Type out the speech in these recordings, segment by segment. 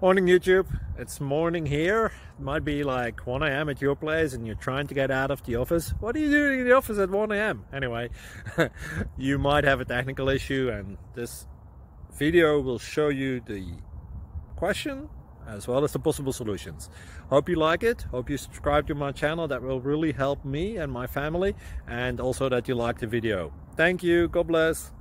Morning YouTube, it's morning here. It might be like 1 a.m. at your place and you're trying to get out of the office. What are you doing in the office at 1 a.m? Anyway, you might have a technical issue and this video will show you the question as well as the possible solutions. Hope you like it, hope you subscribe to my channel. That will really help me and my family, and also that you like the video. Thank you, God bless.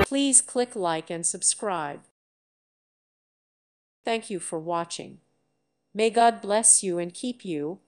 Please click like and subscribe. Thank you for watching. May God bless you and keep you.